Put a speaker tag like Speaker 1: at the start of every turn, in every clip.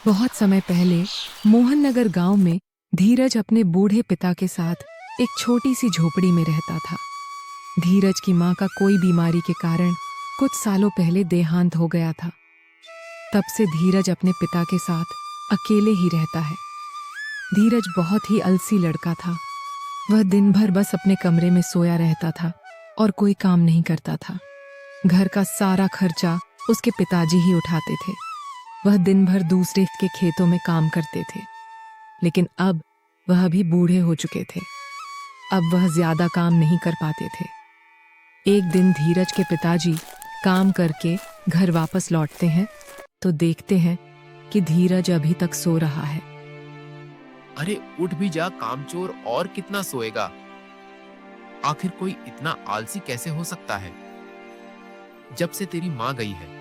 Speaker 1: बहुत समय पहले मोहन नगर गांव में धीरज अपने बूढ़े पिता के साथ एक छोटी सी झोपड़ी में रहता था। धीरज की मां का कोई बीमारी के कारण कुछ सालों पहले देहांत हो गया था। तब से धीरज अपने पिता के साथ अकेले ही रहता है। धीरज बहुत ही आलसी लड़का था। वह दिन भर बस अपने कमरे में सोया रहता था और कोई काम नहीं करता था। घर का सारा खर्चा उसके पिताजी ही उठाते थे। वह दिन भर दूसरे के खेतों में काम करते थे, लेकिन अब वह भी बूढ़े हो चुके थे। अब वह ज्यादा काम नहीं कर पाते थे। एक दिन धीरज के पिताजी काम करके घर वापस लौटते हैं तो देखते हैं कि धीरज अभी तक सो रहा है।
Speaker 2: अरे उठ भी जा कामचोर, और कितना सोएगा? आखिर कोई इतना आलसी कैसे हो सकता है? जब से तेरी मां गई है,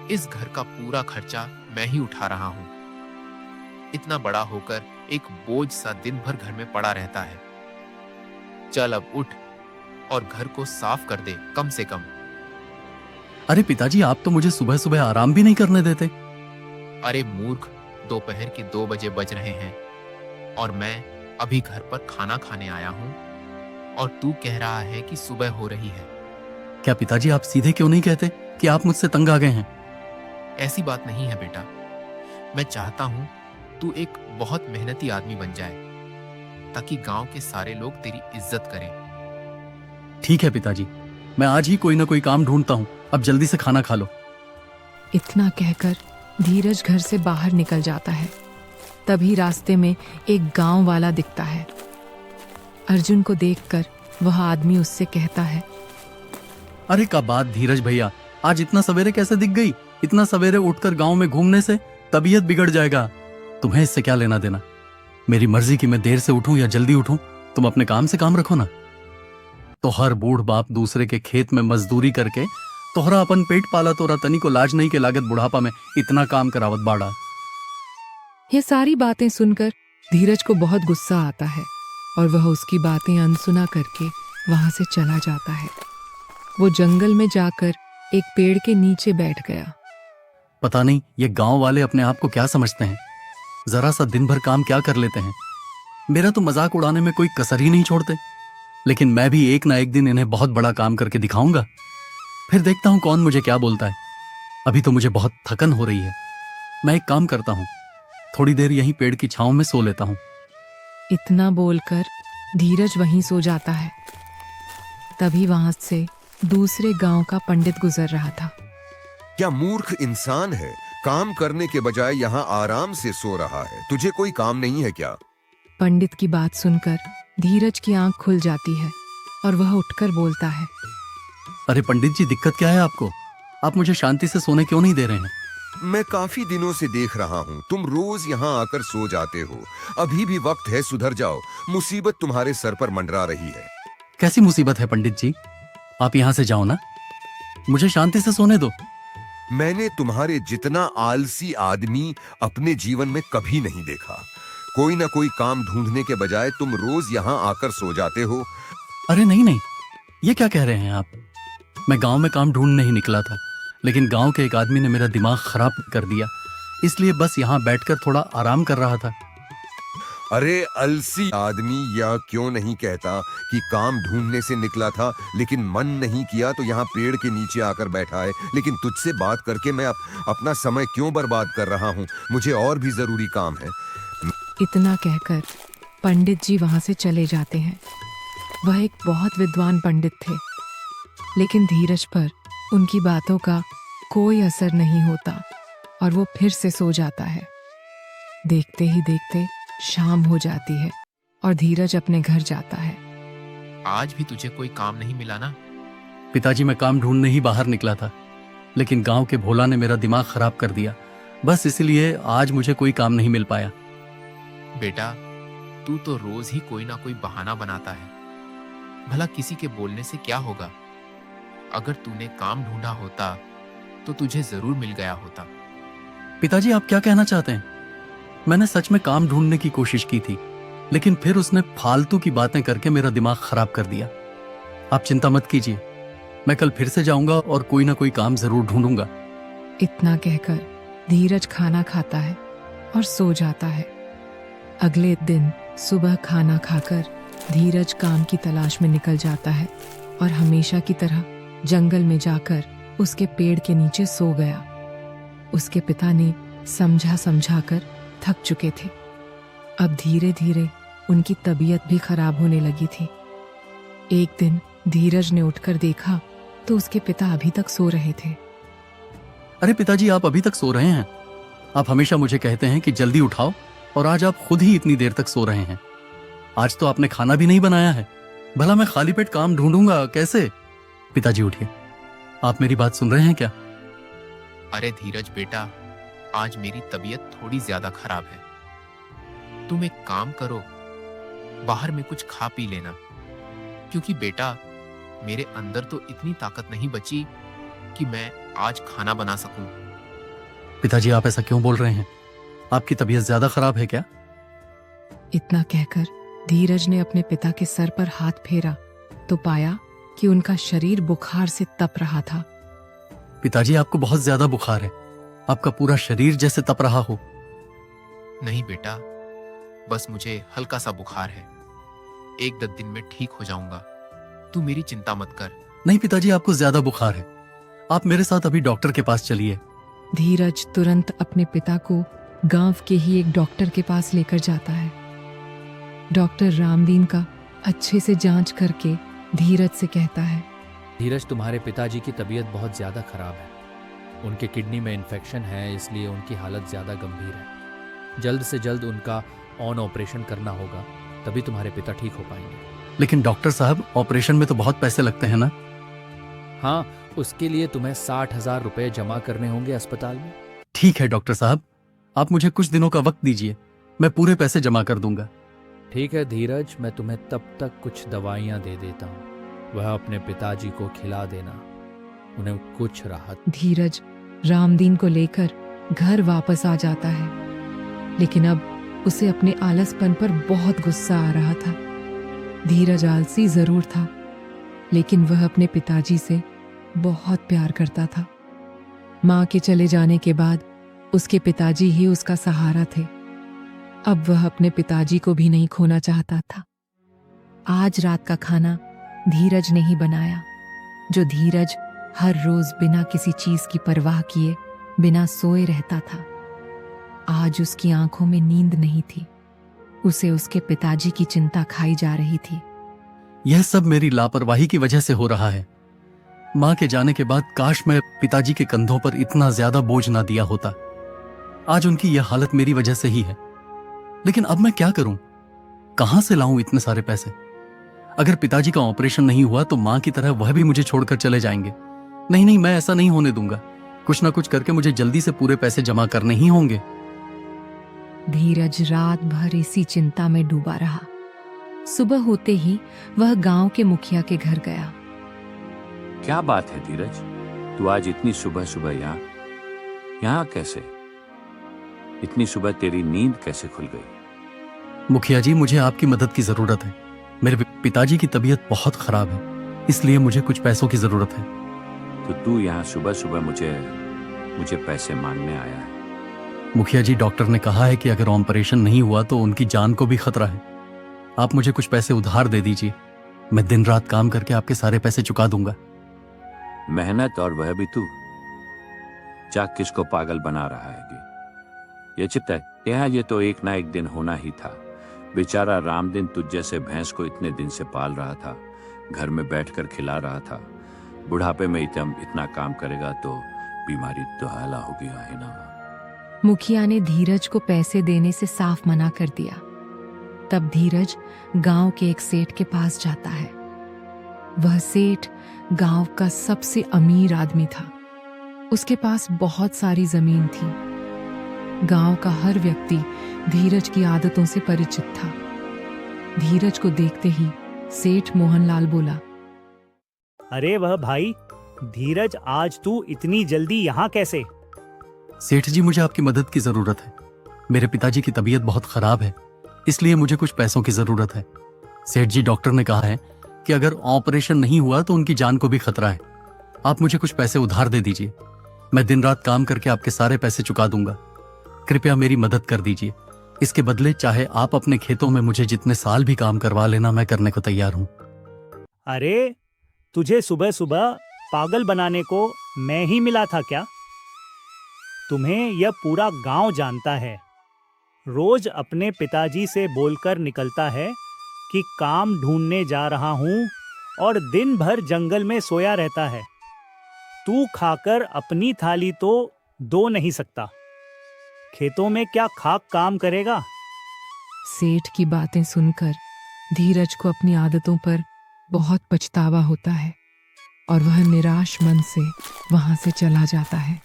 Speaker 2: इस घर का पूरा खर्चा मैं ही उठा रहा हूं। इतना बड़ा होकर एक बोझ सा दिन भर घर में पड़ा रहता है। चल अब उठ और घर को साफ कर दे कम से कम।
Speaker 3: अरे पिताजी, आप तो मुझे सुबह सुबह आराम भी नहीं करने देते।
Speaker 2: अरे मूर्ख, दोपहर के 2 बजे बज रहे हैं और मैं अभी घर पर खाना खाने आया हूं और तू कह रहा है कि सुबह हो रही है।
Speaker 3: क्या पिताजी, आप सीधे क्यों नहीं कहते कि आप मुझसे तंग आ गए हैं?
Speaker 2: ऐसी बात नहीं है बेटा। मैं चाहता हूं तू एक बहुत मेहनती आदमी बन जाए ताकि गांव के सारे लोग तेरी इज्जत करें।
Speaker 3: ठीक है पिताजी, मैं आज ही कोई ना कोई काम ढूंढता हूँ। अब जल्दी से खाना खा लो।
Speaker 1: इतना कहकर धीरज घर से बाहर निकल जाता है। तभी रास्ते में एक गांव वाला दिखता है। अर्जुन को देखकर वह आदमी उससे कहता है,
Speaker 3: अरे का बात धीरज भैया, आज इतना सवेरे कैसे दिख गई? इतना सवेरे उठकर गांव में घूमने से तबीयत बिगड़ जाएगा। तुम्हें इससे क्या लेना देना? मेरी मर्जी कि मैं देर से उठूं या जल्दी उठूं, तुम अपने काम से काम रखो ना। तो हर बूढ़ बाप दूसरे के खेत में मजदूरी करके तोहरा अपन पेट पाला, तोरा तनी को लाज नहीं के लागत बुढ़ापा में इतना काम करावत बाड़ा।
Speaker 1: ये सारी बातें सुनकर धीरज को बहुत गुस्सा आता है और वह उसकी बातें अनसुना करके वहां से चला जाता है। वो जंगल में जाकर एक पेड़ के नीचे बैठ गया।
Speaker 3: पता नहीं ये गांव वाले अपने आप को क्या समझते हैं। जरा सा दिन भर काम क्या कर लेते हैं। मेरा तो मजाक उड़ाने में कोई कसर ही नहीं छोड़ते। लेकिन मैं भी एक ना एक दिन इन्हें बहुत बड़ा काम करके दिखाऊंगा। फिर देखता हूं कौन मुझे क्या बोलता है। अभी तो मुझे बहुत थकन हो रही है। मैं एक काम करता हूं, थोड़ी देर यहीं पेड़ की छांव में सो लेता हूं।
Speaker 1: इतना बोलकर धीरज वहीं सो जाता है। तभी वहां से दूसरे गांव का पंडित गुजर रहा था।
Speaker 4: क्या मूर्ख इंसान है, काम करने के बजाय यहाँ आराम से सो रहा है। तुझे कोई काम नहीं है क्या?
Speaker 1: पंडित की बात सुनकर धीरज की आंख खुल जाती है और वह उठकर बोलता है,
Speaker 3: अरे पंडित जी, दिक्कत क्या है आपको? आप मुझे शांति से सोने क्यों नहीं दे रहे हैं?
Speaker 4: मैं काफी दिनों से देख रहा हूँ, तुम रोज यहाँ आकर सो जाते हो। अभी भी वक्त है, सुधर जाओ। मुसीबत तुम्हारे सर पर मंडरा रही है।
Speaker 3: कैसी मुसीबत है पंडित जी? आप यहाँ से जाओ ना, मुझे शांति से सोने दो।
Speaker 4: मैंने तुम्हारे जितना आलसी आदमी अपने जीवन में कभी नहीं देखा। कोई ना कोई काम ढूंढने के बजाय तुम रोज यहाँ आकर सो जाते हो।
Speaker 3: अरे नहीं नहीं, ये क्या कह रहे हैं आप? मैं गांव में काम ढूंढने ही निकला था, लेकिन गांव के एक आदमी ने मेरा दिमाग खराब कर दिया, इसलिए बस यहाँ बैठकर थोड़ा आराम कर रहा था।
Speaker 4: अरे अलसी आदमी, यह क्यों नहीं कहता कि काम ढूंढने से निकला था, लेकिन मन नहीं किया तो यहाँ पेड़ के नीचे आकर बैठा है। लेकिन तुझसे बात करके मैं अपना समय क्यों बर्बाद कर रहा हूँ? मुझे और भी जरूरी काम है।
Speaker 1: इतना कहकर पंडित जी वहां से चले जाते हैं। वह एक बहुत विद्वान पंडित थे, लेकिन धीरज पर उनकी बातों का कोई असर नहीं होता और वो फिर से सो जाता है। देखते ही देखते शाम हो जाती है और धीरज अपने घर जाता है।
Speaker 2: आज भी तुझे कोई काम नहीं मिला ना?
Speaker 3: पिताजी, मैं काम ढूंढने ही बाहर निकला था, लेकिन गांव के भोला ने मेरा दिमाग खराब कर दिया। बस इसलिए आज मुझे कोई काम नहीं मिल पाया।
Speaker 2: बेटा, तू तो रोज ही कोई ना कोई बहाना बनाता है। भला किसी के बोलने से क्या होगा? अगर तूने काम ढूंढा होता तो तुझे जरूर मिल गया होता।
Speaker 3: पिताजी, आप क्या कहना चाहते हैं? मैंने सच में काम ढूंढने की कोशिश की थी, लेकिन फिर उसने फालतू की बातें करके मेरा दिमाग खराब कर दिया। आप चिंता मत कीजिए, मैं कल फिर से जाऊंगा और कोई ना कोई काम जरूर ढूंढूंगा।
Speaker 1: इतना कहकर धीरज खाना खाता है और सो जाता है। अगले दिन सुबह खाना खाकर धीरज काम की तलाश में निकल जाता है और हमेशा की तरह जंगल में जाकर उसके पेड़ के नीचे सो गया। उसके पिता ने समझा समझा कर थक चुके थे। अब धीरे धीरे उनकी तबीयत भी खराब होने लगी थी। एक दिन धीरज ने उठकर देखा तो उसके पिता अभी तक सो रहे थे।
Speaker 3: अरे पिताजी, आप अभी तक सो रहे हैं? आप हमेशा मुझे कहते हैं कि जल्दी उठाओ, और आज आप खुद ही इतनी देर तक सो रहे हैं। आज तो आपने खाना भी नहीं बनाया है। भला मैं खाली पेट काम ढूंढूंगा कैसे? पिताजी उठिए, आप मेरी बात सुन रहे हैं क्या?
Speaker 2: अरे धीरज बेटा, आज मेरी तबीयत थोड़ी ज्यादा खराब है। तुम एक काम करो, बाहर में कुछ खा पी लेना, क्योंकि बेटा मेरे अंदर तो इतनी ताकत नहीं बची कि मैं आज खाना बना सकूं।
Speaker 3: पिताजी, आप ऐसा क्यों बोल रहे हैं? आपकी तबीयत ज्यादा खराब है क्या?
Speaker 1: इतना कहकर धीरज ने अपने पिता के सर पर हाथ फेरा तो पाया कि उनका शरीर बुखार से तप रहा था।
Speaker 3: पिताजी, आपको बहुत ज्यादा बुखार है। आपका पूरा शरीर जैसे तप रहा हो।
Speaker 2: नहीं बेटा, बस मुझे हल्का सा बुखार है। 1-2 दिन में ठीक हो जाऊंगा। तू मेरी चिंता मत कर।
Speaker 3: नहीं पिताजी, आपको ज्यादा बुखार है। आप मेरे साथ अभी डॉक्टर के पास चलिए।
Speaker 1: धीरज तुरंत अपने पिता को गांव के ही एक डॉक्टर के पास लेकर जाता है। डॉक्टर रामदीन का अच्छे से जांच करके धीरज से कहता है,
Speaker 5: धीरज, तुम्हारे पिताजी की तबीयत बहुत ज़्यादा खराब है। उनके किडनी में इन्फेक्शन है, इसलिए उनकी हालत ज़्यादा गंभीर है। जल्द से जल्द उनका ऑन ऑपरेशन करना होगा, तभी तुम्हारे पिता ठीक हो पाएंगे।
Speaker 3: लेकिन डॉक्टर साहब, ऑपरेशन में तो बहुत पैसे लगते हैं ना?
Speaker 5: हाँ, उसके लिए तुम्हें 60,000 रुपये जमा करने होंगे अस्पताल में।
Speaker 3: ठीक है डॉक्टर साहब, आप मुझे कुछ दिनों का वक्त दीजिए, मैं पूरे पैसे जमा कर दूंगा।
Speaker 5: ठीक है धीरज, मैं तुम्हें तब तक कुछ दवाइयाँ दे देता हूँ, वह अपने पिताजी को खिला देना, उन्हें कुछ राहत।
Speaker 1: धीरज रामदीन को लेकर घर वापस आ जाता है, लेकिन अब उसे अपने आलसपन पर बहुत गुस्सा आ रहा था। धीरज आलसी जरूर था, लेकिन वह अपने पिताजी से बहुत प्यार करता था। माँ के चले जाने के बाद उसके पिताजी ही उसका सहारा थे। अब वह अपने पिताजी को भी नहीं खोना चाहता था। आज रात का खाना धीरज ने ही बनाया, जो धीरज हर रोज बिना किसी चीज की परवाह किए बिना सोए रहता था। आज उसकी आंखों में नींद नहीं थी, उसे उसके पिताजी की चिंता खाई जा रही थी।
Speaker 3: यह सब मेरी लापरवाही की वजह से हो रहा है। माँ के जाने के बाद काश मैं पिताजी के कंधों पर इतना ज्यादा बोझ ना दिया होता। आज उनकी यह हालत मेरी वजह से ही है। लेकिन अब मैं क्या करूं? कहां से लाऊं इतने सारे पैसे? अगर पिताजी का ऑपरेशन नहीं हुआ तो मां की तरह वह भी मुझे छोड़कर चले जाएंगे। नहीं नहीं, मैं ऐसा नहीं होने दूंगा। कुछ ना कुछ करके मुझे जल्दी से पूरे पैसे जमा करने ही होंगे।
Speaker 1: धीरज रात भर इसी चिंता में डूबा रहा। सुबह होते ही वह गांव के मुखिया के घर गया।
Speaker 6: क्या बात है धीरज, तू आज इतनी सुबह सुबह यहाँ कैसे? इतनी सुबह तेरी नींद कैसे खुल गई?
Speaker 3: मुखिया जी, मुझे आपकी मदद की जरूरत है। मेरे पिताजी की तबीयत बहुत खराब है, इसलिए मुझे कुछ पैसों की जरूरत है।
Speaker 6: तो तू यहाँ सुबह सुबह मुझे पैसे मांगने आया है?
Speaker 3: मुखिया जी, डॉक्टर ने कहा है कि अगर ऑपरेशन नहीं हुआ तो उनकी जान को भी खतरा है। आप मुझे कुछ पैसे उधार दे दीजिए, मैं दिन रात काम करके आपके सारे पैसे चुका दूंगा।
Speaker 6: मेहनत और वह भी तू? जा, किसको पागल बना रहा है ये चित्त है यहाँ? ये तो एक ना एक दिन होना ही था। बेचारा रामदीन तुझ जैसे भैंस को इतने दिन से पाल रहा था, घर में बैठकर खिला रहा था। बुढ़ापे में इतना काम करेगा तो बीमारी तो हाला होगी, है ना?
Speaker 1: मुखिया ने धीरज को पैसे देने से साफ मना कर दिया। तब धीरज गांव के एक सेठ के पास जाता है। वह सेठ गांव का सबसे अमीर आदमी था। उसके पास बहुत सारी जमीन थी। गांव का हर व्यक्ति धीरज की आदतों से परिचित था। धीरज को देखते ही सेठ मोहनलाल बोला,
Speaker 7: अरे वह भाई धीरज, आज तू इतनी जल्दी यहाँ कैसे?
Speaker 3: सेठ जी, मुझे आपकी मदद की जरूरत है। मेरे पिताजी की तबीयत बहुत खराब है, इसलिए मुझे कुछ पैसों की जरूरत है। सेठ जी, डॉक्टर ने कहा है कि अगर ऑपरेशन नहीं हुआ तो उनकी जान को भी खतरा है। आप मुझे कुछ पैसे उधार दे दीजिए, मैं दिन रात काम करके आपके सारे पैसे चुका दूंगा। कृपया मेरी मदद कर दीजिए। इसके बदले चाहे आप अपने खेतों में मुझे जितने साल भी काम करवा लेना, मैं करने को तैयार हूं।
Speaker 7: अरे, तुझे सुबह सुबह पागल बनाने को मैं ही मिला था क्या? तुम्हें यह पूरा गांव जानता है। रोज अपने पिताजी से बोलकर निकलता है कि काम ढूंढने जा रहा हूं और दिन भर जंगल में सोया रहता है। तू खाकर अपनी थाली तो धो नहीं सकता, खेतों में क्या खाक काम करेगा?
Speaker 1: सेठ की बातें सुनकर धीरज को अपनी आदतों पर बहुत पछतावा होता है और वह निराश मन से वहां से चला जाता है।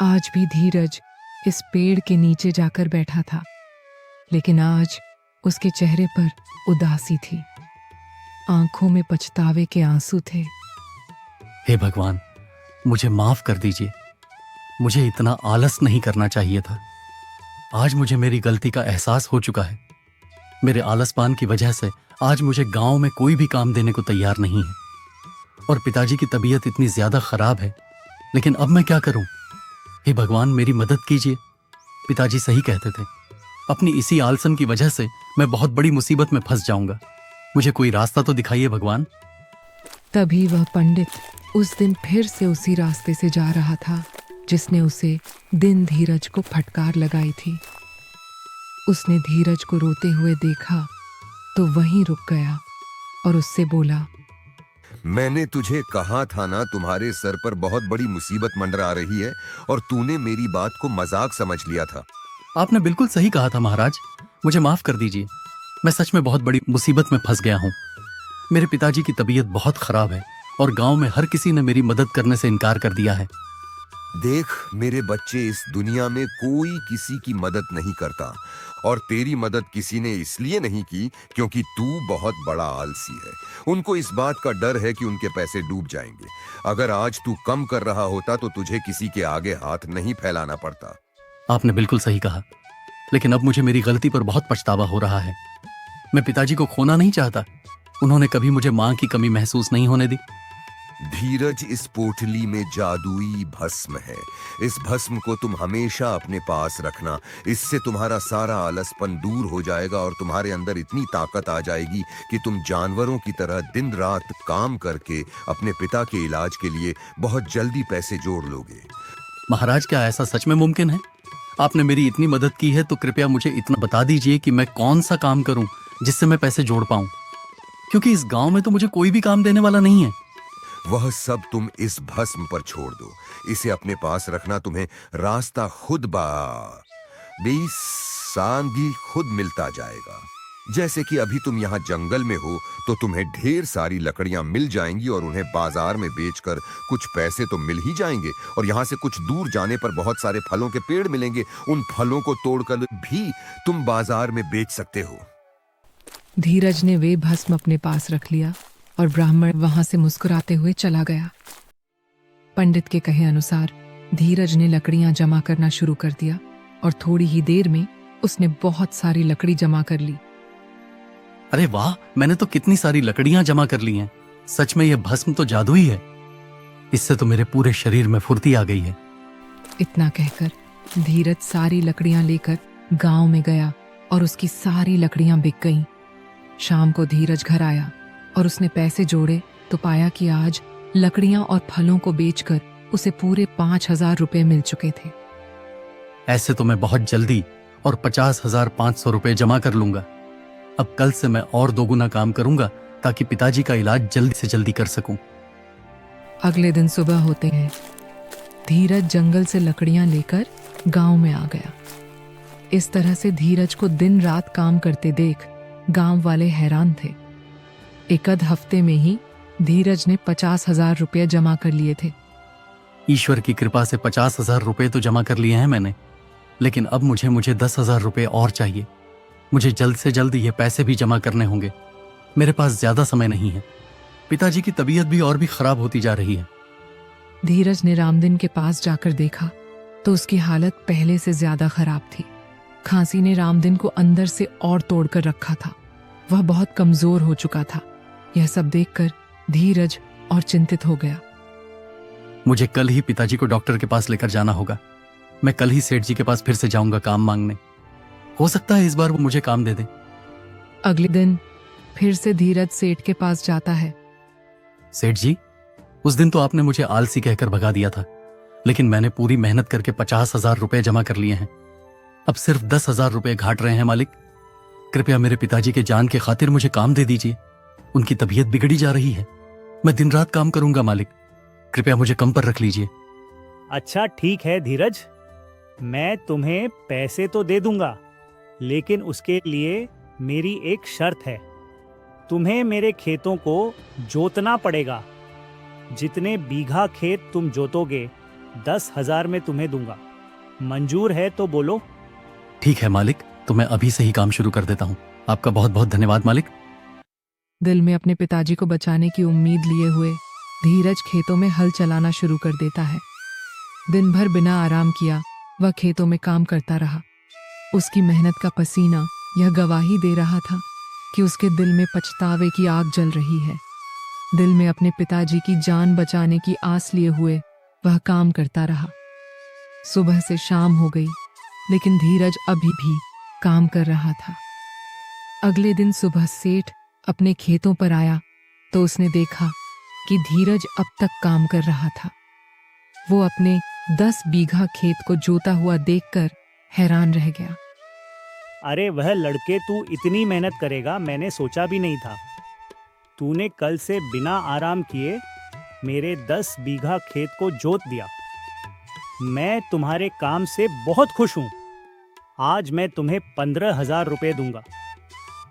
Speaker 1: आज भी धीरज इस पेड़ के नीचे जाकर बैठा था, लेकिन आज उसके चेहरे पर उदासी थी, आंखों में पछतावे के आंसू थे।
Speaker 3: हे भगवान, मुझे माफ कर दीजिए। मुझे इतना आलस नहीं करना चाहिए था। आज मुझे मेरी गलती का एहसास हो चुका है। मेरे आलसपान की वजह से आज मुझे गांव में कोई भी काम देने को तैयार नहीं है और पिताजी की तबीयत इतनी ज्यादा खराब है। लेकिन अब मैं क्या करूं? हे भगवान, मेरी मदद कीजिए। पिताजी सही कहते थे, अपनी इसी आलसन की वजह से मैं बहुत बड़ी मुसीबत में फंस जाऊंगा। मुझे कोई रास्ता तो दिखाइए भगवान।
Speaker 1: तभी वह पंडित उस दिन फिर से उसी रास्ते से जा रहा था जिसने उसे दिन धीरज को फटकार लगाई थी। उसने धीरज को रोते हुए देखा तो वहीं रुक गया और उससे बोला,
Speaker 4: मैंने तुझे कहा था ना, तुम्हारे सर पर बहुत बड़ी मुसीबत मंडरा रही है और तूने मेरी बात को मजाक समझ लिया था।
Speaker 3: आपने बिल्कुल सही कहा था महाराज। मुझे माफ कर दीजिए। मैं सच में बहुत बड़ी मुसीबत में फंस गया हूँ। मेरे पिताजी की तबीयत बहुत खराब है और गांव में हर किसी ने मेरी मदद करने से इनकार कर दिया है।
Speaker 4: देख मेरे बच्चे, इस दुनिया में कोई किसी की मदद नहीं करता और तेरी मदद किसी ने इसलिए नहीं की क्योंकि तू बहुत बड़ा आलसी है। उनको इस बात का डर है कि उनके पैसे डूब जाएंगे। अगर आज तू कम कर रहा होता तो तुझे किसी के आगे हाथ नहीं फैलाना पड़ता।
Speaker 3: आपने बिल्कुल सही कहा, लेकिन अब मुझे मेरी गलती पर बहुत पछतावा हो रहा है। मैं पिताजी को खोना नहीं चाहता। उन्होंने कभी मुझे मां की कमी महसूस नहीं होने दी।
Speaker 4: धीरज, इस पोटली में जादुई भस्म है। इस भस्म को तुम हमेशा अपने पास रखना। इससे तुम्हारा सारा आलसपन दूर हो जाएगा और तुम्हारे अंदर इतनी ताकत आ जाएगी कि तुम जानवरों की तरह दिन रात काम करके अपने पिता के इलाज के लिए बहुत जल्दी पैसे जोड़ लोगे।
Speaker 3: महाराज, क्या ऐसा सच में मुमकिन है? आपने मेरी इतनी मदद की है तो कृपया मुझे इतना बता दीजिए कि मैं कौन सा काम करूं जिससे मैं पैसे जोड़ पाऊं, क्योंकि इस गांव में तो मुझे कोई भी काम देने वाला नहीं है।
Speaker 4: वह सब तुम इस भस्म पर छोड़ दो। इसे अपने पास रखना। तुम्हें रास्ता खुद बेसांगी खुद मिलता जाएगा। जैसे कि अभी तुम यहाँ जंगल में हो तो तुम्हें ढेर सारी लकड़ियां मिल जाएंगी और उन्हें बाजार में बेचकर कुछ पैसे तो मिल ही जाएंगे। और यहाँ से कुछ दूर जाने पर बहुत सारे फलों के पेड़ मिलेंगे। उन फलों को तोड़कर भी तुम बाजार में बेच सकते हो।
Speaker 1: धीरज ने वे भस्म अपने पास रख लिया और ब्राह्मण वहां से मुस्कुराते हुए चला गया। पंडित के कहे अनुसार धीरज ने लकड़ियां जमा करना शुरू कर दिया और थोड़ी ही देर में उसने बहुत सारी लकड़ी जमा कर ली।
Speaker 3: अरे वाह, मैंने तो कितनी सारी लकड़ियां जमा कर ली हैं। सच में यह भस्म तो जादू ही है। इससे तो मेरे पूरे शरीर में फुर्ती आ गई है।
Speaker 1: इतना कहकर धीरज सारी लकड़ियां लेकर गांव में गया और उसकी सारी लकड़ियां बिक गईं। शाम को धीरज घर आया और उसने पैसे जोड़े तो पाया कि आज लकड़ियां और फलों को बेचकर उसे पूरे 5,000 रुपए मिल चुके थे।
Speaker 3: ऐसे तो मैं बहुत जल्दी और 50,500 रुपए जमा कर लूंगा। अब कल से मैं और दोगुना काम करूंगा ताकि पिताजी का इलाज जल्दी से जल्दी कर सकूं।
Speaker 1: अगले दिन सुबह होते हैं धीरज जंगल से लकड़ियां लेकर गांव में आ गया। इस तरह से धीरज को दिन रात काम करते देख गांव वाले हैरान थे। एक आध हफ्ते में ही धीरज ने 50,000 रुपये जमा कर लिए थे।
Speaker 3: ईश्वर की कृपा से 50,000 रुपए तो जमा कर लिए हैं मैंने, लेकिन अब मुझे 10,000 रुपए और चाहिए। मुझे जल्द से जल्द ये पैसे भी जमा करने होंगे। मेरे पास ज्यादा समय नहीं है। पिताजी की तबीयत भी और भी खराब होती जा रही है।
Speaker 1: धीरज ने रामदिन के पास जाकर देखा तो उसकी हालत पहले से ज्यादा खराब थी। खांसी ने रामदिन को अंदर से और तोड़कर रखा था। वह बहुत कमजोर हो चुका था। यह सब देखकर धीरज और चिंतित हो गया।
Speaker 3: मुझे कल ही पिताजी को डॉक्टर के पास लेकर जाना होगा। मैं कल ही सेठ जी के पास फिर से जाऊंगा काम मांगने। हो सकता है इस बार वो मुझे काम दे दे।
Speaker 1: अगले दिन फिर से धीरज सेठ के पास जाता है।
Speaker 3: सेठ जी, उस दिन तो आपने मुझे आलसी कहकर भगा दिया था, लेकिन मैंने पूरी मेहनत करके 50,000 रुपए जमा कर लिए हैं। अब सिर्फ 10,000 रुपए घाट रहे हैं मालिक। कृपया मेरे पिताजी के जान के खातिर मुझे काम दे दीजिए। उनकी तबीयत बिगड़ी जा रही है। मैं दिन रात काम करूंगा मालिक, कृपया मुझे कम पर रख लीजिए।
Speaker 7: अच्छा ठीक है धीरज, मैं तुम्हें पैसे तो दे दूंगा, लेकिन उसके लिए मेरी एक शर्त है। तुम्हें मेरे खेतों को जोतना पड़ेगा। जितने बीघा खेत तुम जोतोगे 10,000 में तुम्हें दूंगा। मंजूर है तो बोलो।
Speaker 3: ठीक है मालिक, तो मैं अभी से ही काम शुरू कर देता हूँ। आपका बहुत बहुत धन्यवाद मालिक।
Speaker 1: दिल में अपने पिताजी को बचाने की उम्मीद लिए हुए धीरज खेतों में हल चलाना शुरू कर देता है। दिन भर बिना आराम किया वह खेतों में काम करता रहा। उसकी मेहनत का पसीना यह गवाही दे रहा था कि उसके दिल में पछतावे की आग जल रही है। दिल में अपने पिताजी की जान बचाने की आस लिए हुए वह काम करता रहा। सुबह से शाम हो गई, लेकिन धीरज अभी भी काम कर रहा था। अगले दिन सुबह सेठ अपने खेतों पर आया तो उसने देखा कि धीरज अब तक काम कर रहा था। वो अपने 10 बीघा खेत को जोता हुआ देखकर हैरान रह गया।
Speaker 7: अरे वह लड़के तू इतनी मेहनत करेगा मैंने सोचा भी नहीं था। तूने कल से बिना आराम किए मेरे 10 बीघा खेत को जोत दिया। मैं तुम्हारे काम से बहुत खुश हूँ। आज मैं तुम्हें 15,000 रुपए दूंगा।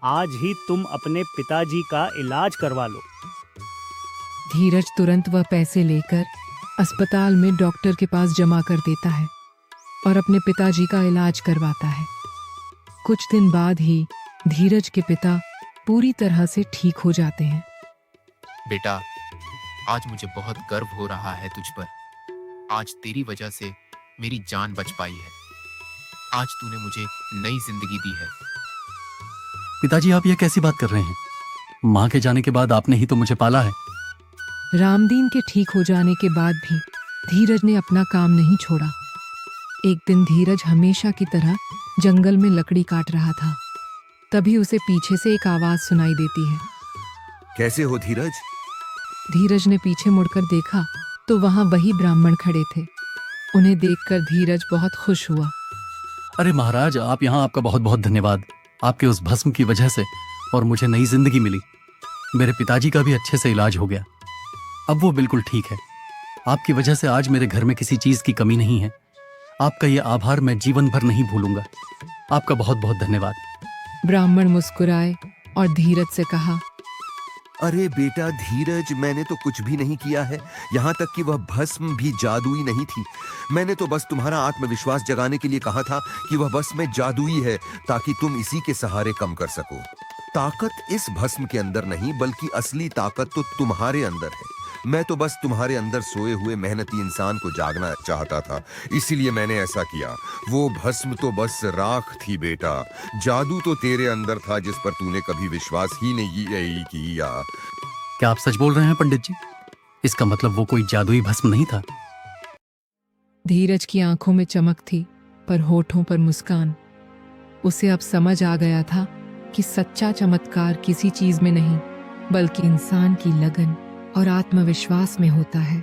Speaker 7: आज ही तुम अपने पिताजी का इलाज करवा लो।
Speaker 1: धीरज तुरंत वह पैसे लेकर अस्पताल में डॉक्टर के पास जमा कर देता है और अपने पिताजी का इलाज करवाता है। कुछ दिन बाद ही धीरज के पिता पूरी तरह से ठीक हो जाते हैं।
Speaker 2: बेटा, आज मुझे बहुत गर्व हो रहा है तुझ पर। आज तेरी वजह से मेरी जान बच पाई है। आज तूने मुझे नई जिंदगी दी है।
Speaker 3: पिताजी, आप ये कैसी बात कर रहे हैं? माँ के जाने के बाद आपने ही तो मुझे पाला है।
Speaker 1: रामदीन के ठीक हो जाने के बाद भी धीरज ने अपना काम नहीं छोड़ा। एक दिन धीरज हमेशा की तरह जंगल में लकड़ी काट रहा था। तभी उसे पीछे से एक आवाज सुनाई देती है।
Speaker 4: कैसे हो धीरज?
Speaker 1: धीरज ने पीछे मुड़कर देखा तो वहां वही ब्राह्मण खड़े थे। उन्हें देखकर धीरज बहुत खुश हुआ।
Speaker 3: अरे महाराज, आप यहाँ, आपका बहुत बहुत धन्यवाद। आपके उस भस्म की वजह से और मुझे नई जिंदगी मिली। मेरे पिताजी का भी अच्छे से इलाज हो गया। अब वो बिल्कुल ठीक है। आपकी वजह से आज मेरे घर में किसी चीज की कमी नहीं है। आपका ये आभार मैं जीवन भर नहीं भूलूंगा। आपका बहुत बहुत धन्यवाद।
Speaker 1: ब्राह्मण मुस्कुराए और धीरज से कहा,
Speaker 4: अरे बेटा धीरज, मैंने तो कुछ भी नहीं किया है। यहाँ तक कि वह भस्म भी जादुई नहीं थी। मैंने तो बस तुम्हारा आत्मविश्वास जगाने के लिए कहा था कि वह भस्म जादुई है, ताकि तुम इसी के सहारे कम कर सको। ताकत इस भस्म के अंदर नहीं, बल्कि असली ताकत तो तुम्हारे अंदर है। मैं तो बस तुम्हारे अंदर सोए हुए मेहनती इंसान को जागना चाहता था, इसीलिए मैंने ऐसा किया। वो भस्म तो बस राख थी बेटा। जादू तो तेरे अंदर था, जिस पर तूने कभी विश्वास ही नहीं किया।
Speaker 3: क्या आप सच बोल रहे हैं पंडित जी? इसका मतलब वो कोई जादुई भस्म नहीं था?
Speaker 1: धीरज की आंखों में चमक थी, पर होठों पर मुस्कान। उसे अब समझ आ गया था कि सच्चा चमत्कार किसी चीज में नहीं, बल्कि इंसान की लगन और आत्मविश्वास में होता है।